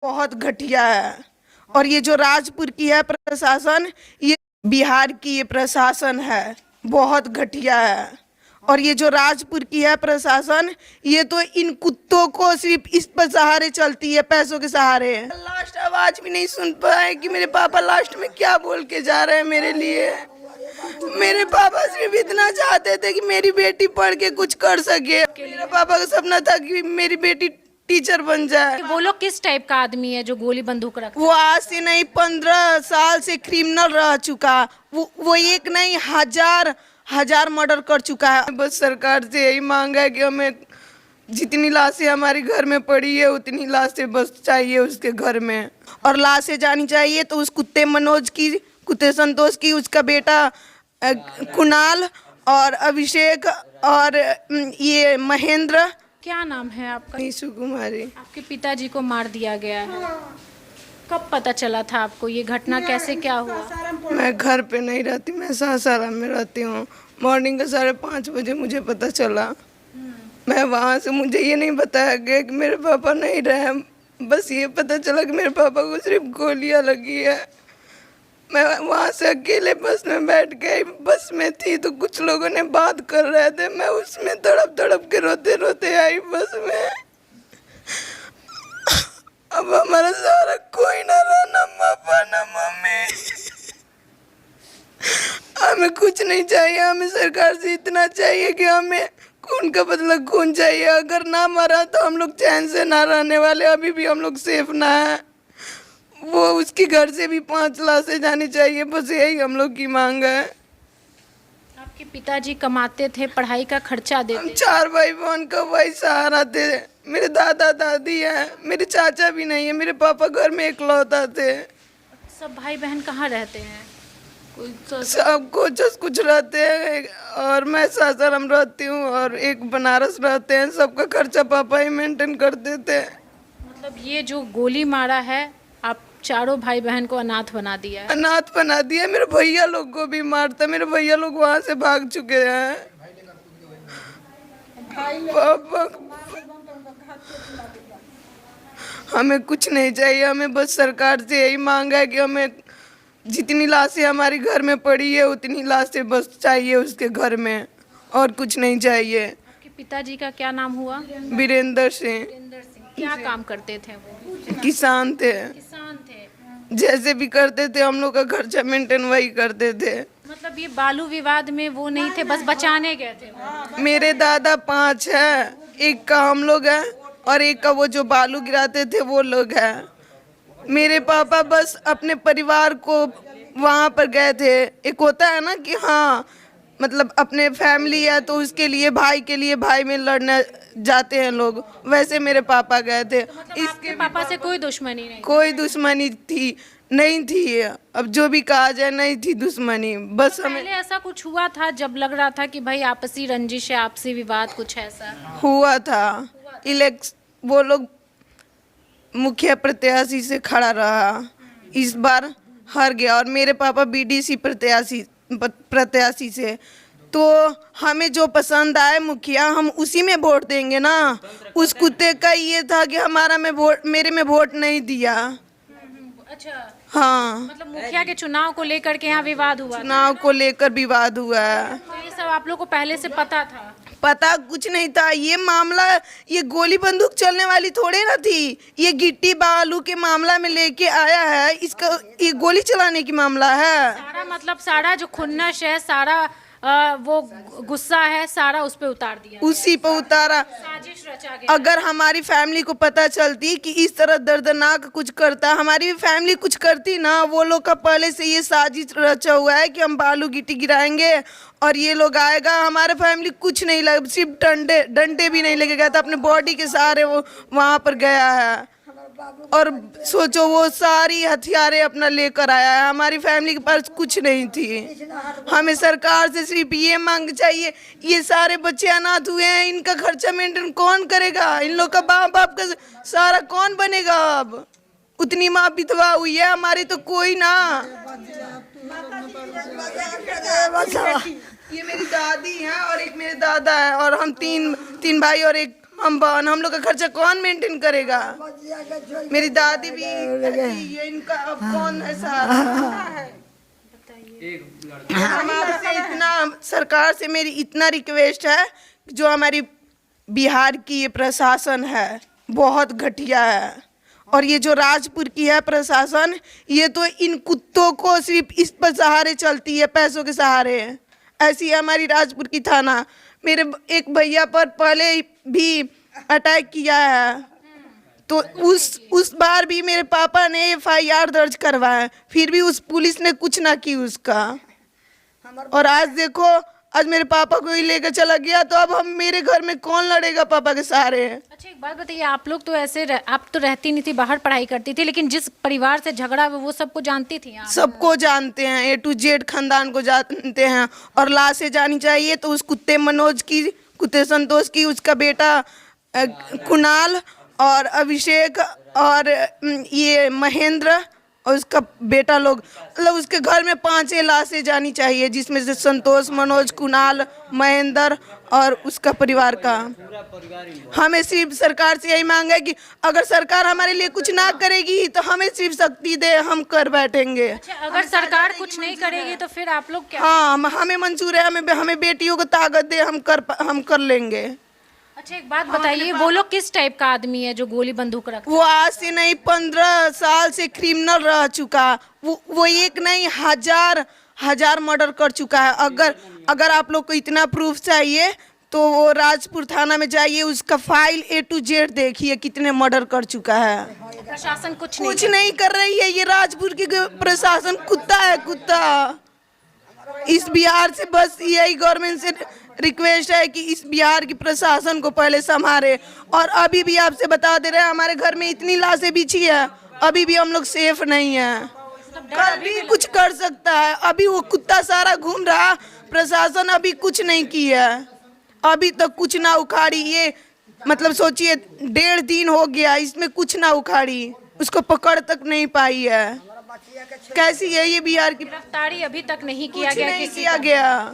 बहुत घटिया है। और ये जो राजपुर की है प्रशासन, ये बिहार की ये प्रशासन है, बहुत घटिया है। और ये जो राजपुर की है प्रशासन, ये तो इन कुत्तों को सिर्फ इस पर सहारे चलती है, पैसों के सहारे। लास्ट आवाज भी नहीं सुन पाए कि मेरे पापा लास्ट में क्या बोल के जा रहे हैं मेरे लिए। मेरे पापा सिर्फ इतना चाहते थे कि मेरी बेटी पढ़ के कुछ कर सके। मेरे पापा का सपना था कि मेरी बेटी टीचर बन जाए। वो लोग किस टाइप का आदमी है जो गोली बंदूक रखता वो आज से नहीं 15 साल से क्रिमिनल रह चुका। वो एक नहीं हजार मर्डर कर चुका है। बस सरकार से यही मांगा है कि हमें जितनी लाशें हमारे घर में पड़ी है उतनी लाशें बस चाहिए उसके घर में। और लाशें जानी चाहिए तो उस कुत्ते मनोज की, कुत्ते संतोष की, उसका बेटा कुणाल और अभिषेक और ये महेंद्र। क्या नाम है आपका? निशु कुमारी। आपके पिताजी को मार दिया गया है, कब पता चला था आपको? ये घटना कैसे क्या हुआ? मैं घर पे नहीं रहती, मैं सासाराम में रहती हूँ। मॉर्निंग के 5:30 बजे मुझे पता चला। मैं वहाँ से, मुझे ये नहीं बताया गया कि मेरे पापा नहीं रहे, बस ये पता चला कि मेरे पापा को सिर्फ गोलियां लगी है। मैं वहाँ से अकेले बस में बैठ गई, बस में थी तो कुछ लोगों ने बात कर रहे थे, मैं उसमें तड़प के रोते रोते आई बस में। अब हमारा सारा कोई ना रहा, ना पापा ना मम्मी। हमें कुछ नहीं चाहिए, हमें सरकार से इतना चाहिए कि हमें खून का बदला खून चाहिए। अगर ना मरा तो हम लोग चैन से ना रहने वाले, अभी भी हम लोग सेफ ना है। वो उसके घर से भी 5 लाशें जानी चाहिए, बस यही हम लोग की मांग है। आपके पिताजी कमाते थे, पढ़ाई का खर्चा हम देते? 4 भाई बहन का वही सहारा थे। मेरे दादा दादी है, मेरे चाचा भी नहीं है, मेरे पापा घर में इकलौता थे। सब भाई बहन कहाँ रहते हैं? सब कुछ रहते हैं और मैं सासाराम रहती हूँ और एक बनारस रहते हैं। सबका खर्चा पापा ही मेंटेन करते थे। मतलब ये जो गोली मारा है, आप चारों भाई बहन को अनाथ बना दिया है? अनाथ बना दिया। मेरे भैया लोग को भी मारता, मेरे भैया लोग वहाँ से भाग चुके हैं। पापा, हमें कुछ नहीं चाहिए, हमें बस सरकार से यही मांग है कि हमें जितनी लाशें हमारे घर में पड़ी है उतनी लाशें बस चाहिए उसके घर में, और कुछ नहीं चाहिए। आपके पिताजी का क्या नाम हुआ? वीरेंद्र सिंह। क्या काम करते थे वो? किसान थे। किसान थे। जैसे भी करते थे हम लोग का खर्चा मेंटेन वही करते थे। मतलब ये बालू विवाद में वो नहीं थे, बस बचाने गए थे वो? मेरे दादा 5 है, एक का हम लोग है और एक का वो जो बालू गिराते थे वो लोग है। मेरे पापा बस अपने परिवार को वहाँ पर गए थे। एक होता है ना कि हाँ, मतलब अपने फैमिली है तो उसके लिए, भाई के लिए भाई में लड़ने जाते हैं लोग, वैसे मेरे पापा गए थे। मतलब इसके पापा से कोई दुश्मनी नहीं? कोई दुश्मनी थी नहीं थी, अब जो भी कहा जाए, नहीं थी दुश्मनी। बस हमें पहले ऐसा कुछ हुआ था जब लग रहा था कि भाई आपसी रंजिश है, आपसी विवाद, कुछ ऐसा हुआ था। वो लोग मुखिया प्रत्याशी से खड़ा रहा, इस बार हार गया और मेरे पापा बीडीसी प्रत्याशी से। तो हमें जो पसंद आए मुखिया, हम उसी में वोट देंगे ना। उस कुत्ते का ये था कि मेरे में वोट नहीं दिया। अच्छा, हाँ, मतलब मुखिया के चुनाव को लेकर के यहाँ विवाद हुआ? चुनाव को लेकर विवाद हुआ है। तो ये सब आप लोग को पहले से पता था? पता कुछ नहीं था। ये मामला, ये गोली बंदूक चलने वाली थोड़े ना थी, ये गिट्टी बालू के मामला में लेके आया है। इसका ये गोली चलाने की मामला है। सारा मतलब सारा जो खुन्नस है, सारा वो गुस्सा है, सारा उस पे उतार दिया, उसी पे उतारा। साजिश रचा गया। अगर हमारी फैमिली को पता चलती कि इस तरह दर्दनाक कुछ करता, हमारी भी फैमिली कुछ करती ना। वो लोग का पहले से ये साजिश रचा हुआ है कि हम बालू गिट्टी गिराएंगे और ये लोग आएगा। हमारे फैमिली कुछ नहीं लगा, सिर्फ डंडे भी नहीं लेके गया था, अपने बॉडी के सहारे वो वहाँ पर गया है। और सोचो, वो सारी हथियारें अपना लेकर आया है। हमारी फैमिली के पास कुछ नहीं थी। हमें सरकार से सिर्फ ये मांग चाहिए, ये सारे बच्चे अनाथ हुए हैं, इनका खर्चा मेंटेन कौन करेगा? इन लोग का बाप का सारा कौन बनेगा? अब उतनी माँ विधवा हुई है, हमारी तो कोई ना। ये मेरी दादी है और एक मेरे दादा है और हम तीन भाई और एक हम लोग का खर्चा कौन मेंटेन करेगा? मेरी दादी भी ये इनका अब कौन है सहारा है? हम आपसे इतना, सरकार से मेरी इतना रिक्वेस्ट है, जो हमारी बिहार की ये प्रशासन है बहुत घटिया है, और ये जो राजपुर की है प्रशासन, ये तो इन कुत्तों को सिर्फ इस पर सहारे चलती है, पैसों के सहारे। ऐसी है हमारी राजपुर की थाना। मेरे एक भैया पर पहले भी अटैक किया है, तो उस बार भी मेरे पापा ने FIR दर्ज करवाया, फिर भी उस पुलिस ने कुछ ना की उसका। और आज देखो, आज मेरे पापा को ही लेकर चला गया, तो अब हम मेरे घर में कौन लड़ेगा पापा के सहारे? अच्छा एक बात बताइए, आप लोग तो ऐसे आप तो रहती नहीं थी, बाहर पढ़ाई करती थी, लेकिन जिस परिवार से झगड़ा हुआ वो सबको जानती थी आप? सबको जानते हैं, A to Z खानदान को जानते हैं। और लाशें जानी चाहिए तो उस कुत्ते मनोज की, कुत्ते संतोष की, उसका बेटा कुणाल और अभिषेक और ये महेंद्र और उसका बेटा लोग, मतलब उसके घर में 5 लाशें जानी चाहिए, जिसमें से संतोष, मनोज, कुणाल, महेंद्र और उसका परिवार का। हमें सिर्फ सरकार से यही मांग है कि अगर सरकार हमारे लिए कुछ ना करेगी तो हमें सिर्फ शक्ति दे, हम कर बैठेंगे। अच्छा अगर सरकार कुछ नहीं करेगी तो फिर आप लोग क्या? हाँ, हमें मंजूर है, हमें बेटियों को ताकत दे, हम कर लेंगे। अच्छा एक बात बताइए, वो लोग किस टाइप का आदमी है जो गोली बंदूक रखता वो आज से नहीं 15 साल से क्रिमिनल रह चुका। वो एक नहीं हजार मर्डर कर चुका है। अगर आप लोग को इतना प्रूफ चाहिए तो वो राजपुर थाना में जाइए, उसका फाइल A to Z देखिए, कितने मर्डर कर चुका है। प्रशासन कुछ नहीं कर रही है। ये राजपुर की प्रशासन कुत्ता है, कुत्ता। इस बिहार से बस यही गवर्नमेंट से रिक्वेस्ट है कि इस बिहार की प्रशासन को पहले संभाले। और अभी भी आपसे बता दे रहे हैं, हमारे घर में इतनी लाशें बिछी है, अभी भी हम लोग सेफ नहीं है। कल भी कुछ कर सकता है। अभी वो कुत्ता सारा घूम रहा, प्रशासन अभी कुछ नहीं किया है, अभी तक कुछ ना उखाड़ी। ये मतलब सोचिए 1.5 दिन हो गया, इसमें कुछ ना उखाड़ी, उसको पकड़ तक नहीं पाई है। कैसी है ये बिहार की? गिरफ्तारी अभी तक नहीं किया गया।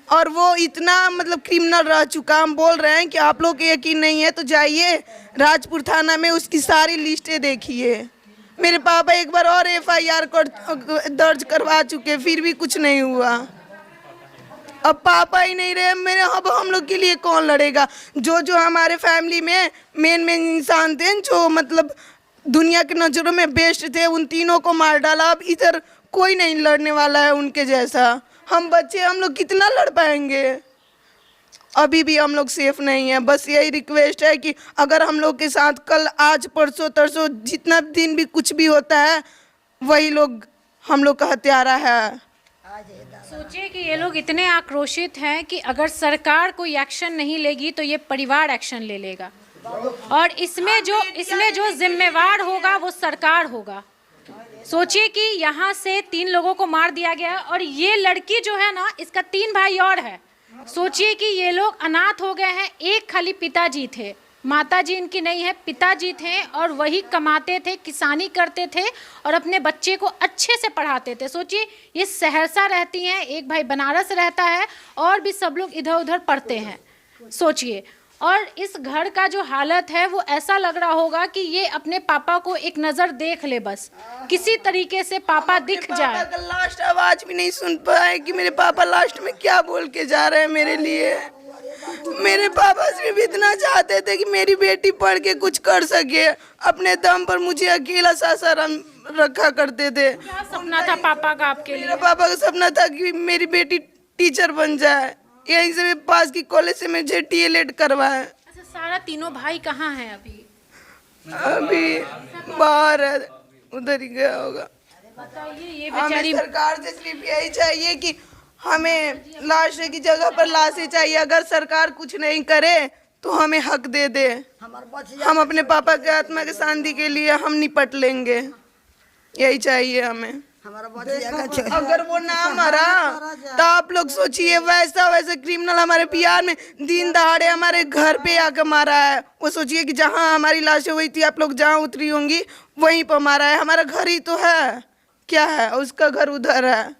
और वो इतना मतलब क्रिमिनल रह चुका। हम बोल रहे हैं कि आप लोग को यकीन नहीं है तो जाइए राजपुर थाना में, उसकी सारी लिस्टें देखिए। मेरे पापा एक बार और FIR दर्ज करवा चुके, फिर भी कुछ नहीं हुआ। अब पापा ही नहीं रहे मेरे, अब हम लोग के लिए कौन लड़ेगा? जो हमारे फैमिली में मेन इंसान थे, जो मतलब दुनिया की नज़रों में बेस्ट थे, उन तीनों को मार डाला। अब इधर कोई नहीं लड़ने वाला है उनके जैसा। हम बच्चे, हम लोग कितना लड़ पाएंगे? अभी भी हम लोग सेफ नहीं है। बस यही रिक्वेस्ट है कि अगर हम लोग के साथ कल, आज, परसों, तरसों, जितना दिन भी कुछ भी होता है, वही लोग हम लोग का हत्यारा है। सोचिए कि ये लोग इतने आक्रोशित हैं कि अगर सरकार कोई एक्शन नहीं लेगी तो ये परिवार एक्शन ले लेगा, और इसमें जो जिम्मेवार होगा वो सरकार होगा। सोचिए कि यहाँ से 3 लोगों को मार दिया गया, और ये लड़की जो है ना, इसका 3 भाई और है। सोचिए कि ये लोग अनाथ हो गए हैं। एक खाली पिताजी थे, माताजी इनकी नहीं है, पिताजी थे, और वही कमाते थे, किसानी करते थे और अपने बच्चे को अच्छे से पढ़ाते थे। सोचिए ये सहरसा रहती हैं, एक भाई बनारस रहता है, और भी सब लोग इधर उधर पढ़ते हैं। सोचिए, और इस घर का जो हालत है वो ऐसा लग रहा होगा कि ये अपने पापा को एक नज़र देख ले, बस किसी तरीके से पापा दिख जाए। लास्ट आवाज भी नहीं सुन पाए कि मेरे पापा लास्ट में क्या बोल के जा रहे हैं मेरे लिए। मेरे पापा सिर्फ इतना चाहते थे कि मेरी बेटी पढ़ के कुछ कर सके। अपने दम पर मुझे अकेला सासाराम रखा करते थे। क्या सपना था पापा का आपके लिए? मेरा पापा का सपना था कि मेरी बेटी टीचर बन जाए। यहीं से पास की कॉलेज से मुझे DLED करवाए। अच्छा, सारा तीनों भाई कहाँ हैं अभी? अभी बाहर है, उधर ही गया होगा। बताइए ये हमें बेचारी, सरकार से सिर्फ यही चाहिए कि हमें लाश की जगह पर लाशें चाहिए। अगर सरकार कुछ नहीं करे तो हमें हक दे दे। हम अपने पापा के आत्मा की शांति के लिए हम निपट लेंगे, यही चाहिए हमें। अगर वो ना मरा तो आप लोग सोचिए, वैसा क्रिमिनल हमारे बिहार में दिन दहाड़े हमारे घर पे आकर मारा है। वो सोचिए कि जहाँ हमारी लाशें हुई थी, आप लोग जहाँ उतरी होंगी वहीं पर मारा है। हमारा घर ही तो है, क्या है, उसका घर उधर है।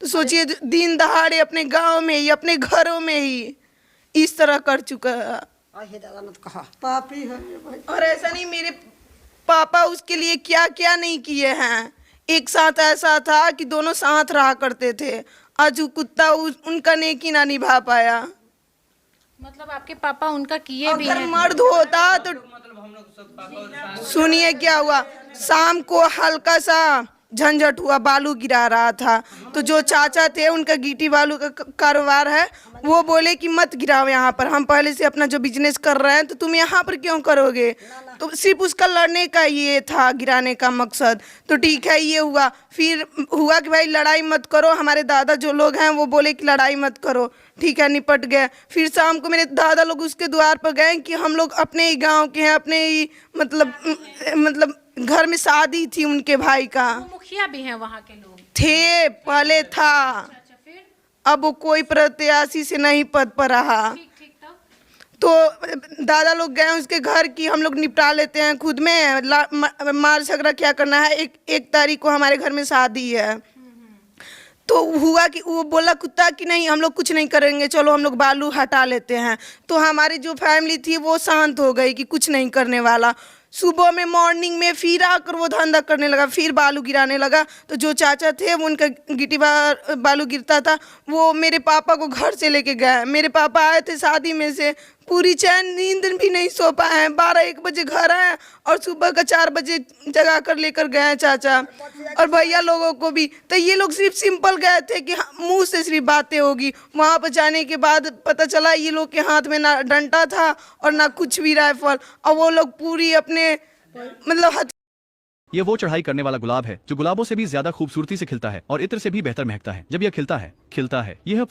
तो सोचिए दिन दहाड़े अपने गांव में ही, अपने घरों में ही इस तरह कर चुका है। आहे दादा मत कहा पापी है ये भाई। और ऐसा नहीं, मेरे पापा उसके लिए क्या क्या नहीं किए हैं। एक साथ ऐसा था कि दोनों साथ रहा करते थे, आज वो कुत्ता उनका नेकी ना निभा पाया। मतलब आपके पापा उनका किए भी अगर हैं। मर्द होता तो सुनिए क्या हुआ, शाम को हल्का सा झंझट हुआ, बालू गिरा रहा था, तो जो चाचा थे उनका गिट्टी बालू का कारोबार है, वो बोले कि मत गिराओ यहाँ पर, हम पहले से अपना जो बिजनेस कर रहे हैं तो तुम यहाँ पर क्यों करोगे। तो सिर्फ उसका लड़ने का ये था, गिराने का मकसद। तो ठीक है, ये हुआ। फिर हुआ कि भाई लड़ाई मत करो, हमारे दादा जो लोग हैं वो बोले कि लड़ाई मत करो, ठीक है, निपट गए। फिर शाम को मेरे दादा लोग उसके द्वार पर गए कि हम लोग अपने ही गांव के हैं, अपने ही मतलब घर में शादी थी उनके भाई का, वो मुखिया भी हैं वहाँ के लोग थे पहले था। अच्छा, फिर अब वो कोई प्रत्याशी से नहीं पद पर रहा। ठीक ठीक था। तो दादा लोग गए उसके घर की, हम लोग निपटा लेते हैं खुद में, मार झगड़ा क्या करना है, एक तारीख को हमारे घर में शादी है। तो हुआ कि वो बोला कुत्ता कि नहीं हम लोग कुछ नहीं करेंगे, चलो हम लोग बालू हटा लेते हैं। तो हमारी जो फैमिली थी वो शांत हो गई कि कुछ नहीं करने वाला। सुबह में मॉर्निंग में फिर आकर वो धंधा करने लगा, फिर बालू गिराने लगा। तो जो चाचा थे वो उनका गिट्टी बालू गिरता था, वो मेरे पापा को घर से लेके गए। मेरे पापा आए थे शादी में से, पूरी चैन नींद भी नहीं सो पाए हैं, 12-1 बजे घर आए और सुबह का 4 बजे जगा कर लेकर गए हैं चाचा और भैया लोगों को भी। तो ये लोग सिर्फ सिंपल गए थे कि मुंह से सिर्फ बातें होगी, वहाँ पर जाने के बाद पता चला ये लोग के हाथ में ना डंडा था और ना कुछ भी राइफल, और वो लोग पूरी अपने मतलब ये वो चढ़ाई करने वाला गुलाब है जो गुलाबों से भी ज्यादा खूबसूरती से खिलता है और इत्र से भी बेहतर महकता है। जब यह खिलता है यह